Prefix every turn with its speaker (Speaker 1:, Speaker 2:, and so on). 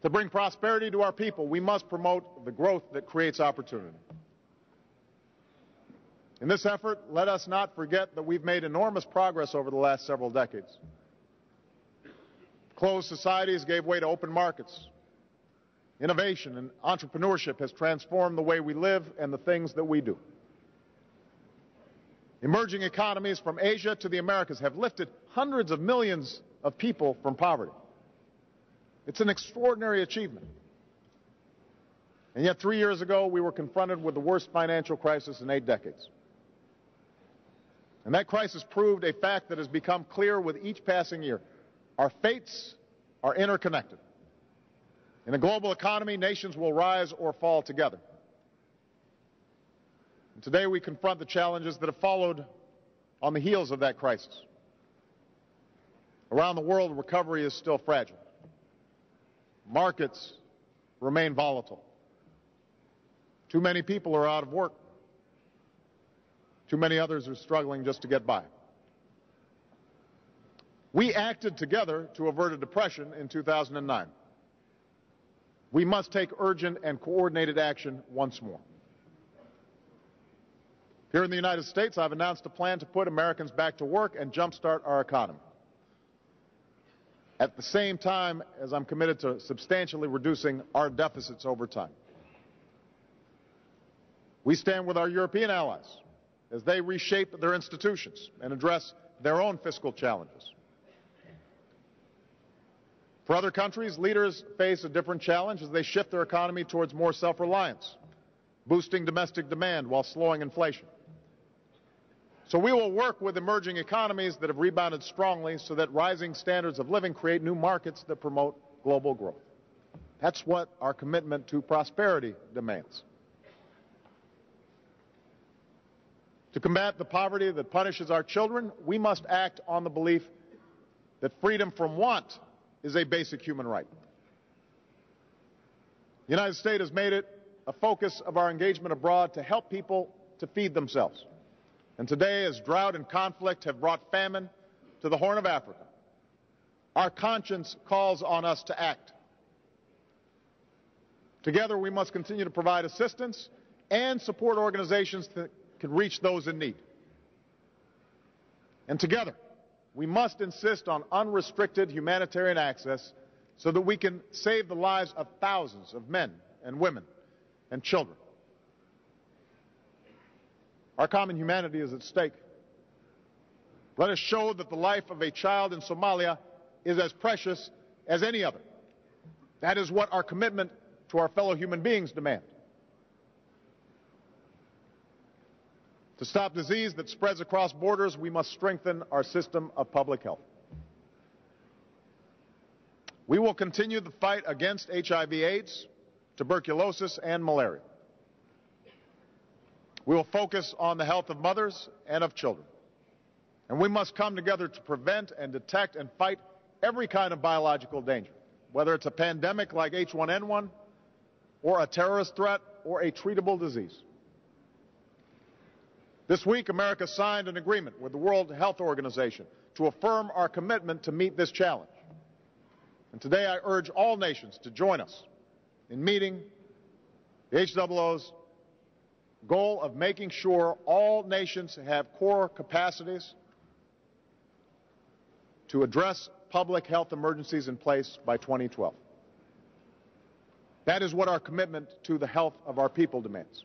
Speaker 1: To bring prosperity to our people, we must promote the growth that creates opportunity. In this effort, let us not forget that we've made enormous progress over the last several decades. Closed societies gave way to open markets. Innovation and entrepreneurship has transformed the way we live and the things that we do. Emerging economies from Asia to the Americas have lifted hundreds of millions of people from poverty. It's an extraordinary achievement. And yet 3 years ago, we were confronted with the worst financial crisis in 8 decades. And that crisis proved a fact that has become clear with each passing year. Our fates are interconnected. In a global economy, nations will rise or fall together. And today we confront the challenges that have followed on the heels of that crisis. Around the world, recovery is still fragile. Markets remain volatile. Too many people are out of work. Too many others are struggling just to get by. We acted together to avert a depression in 2009. We must take urgent and coordinated action once more. Here in the United States, I've announced a plan to put Americans back to work and jumpstart our economy. At the same time as I'm committed to substantially reducing our deficits over time. We stand with our European allies as they reshape their institutions and address their own fiscal challenges. For other countries, leaders face a different challenge as they shift their economy towards more self-reliance, boosting domestic demand while slowing inflation. So we will work with emerging economies that have rebounded strongly so that rising standards of living create new markets that promote global growth. That's what our commitment to prosperity demands. To combat the poverty that punishes our children, we must act on the belief that freedom from want is a basic human right. The United States has made it a focus of our engagement abroad to help people to feed themselves. And today, as drought and conflict have brought famine to the Horn of Africa, our conscience calls on us to act. Together, we must continue to provide assistance and support organizations that can reach those in need. And together, we must insist on unrestricted humanitarian access so that we can save the lives of thousands of men and women and children. Our common humanity is at stake. Let us show that the life of a child in Somalia is as precious as any other. That is what our commitment to our fellow human beings demands. To stop disease that spreads across borders, we must strengthen our system of public health. We will continue the fight against HIV/AIDS, tuberculosis, and malaria. We will focus on the health of mothers and of children. And we must come together to prevent and detect and fight every kind of biological danger, whether it's a pandemic like H1N1, or a terrorist threat, or a treatable disease. This week, America signed an agreement with the World Health Organization to affirm our commitment to meet this challenge. And today I urge all nations to join us in meeting the HOO's goal of making sure all nations have core capacities to address public health emergencies in place by 2012. That is what our commitment to the health of our people demands.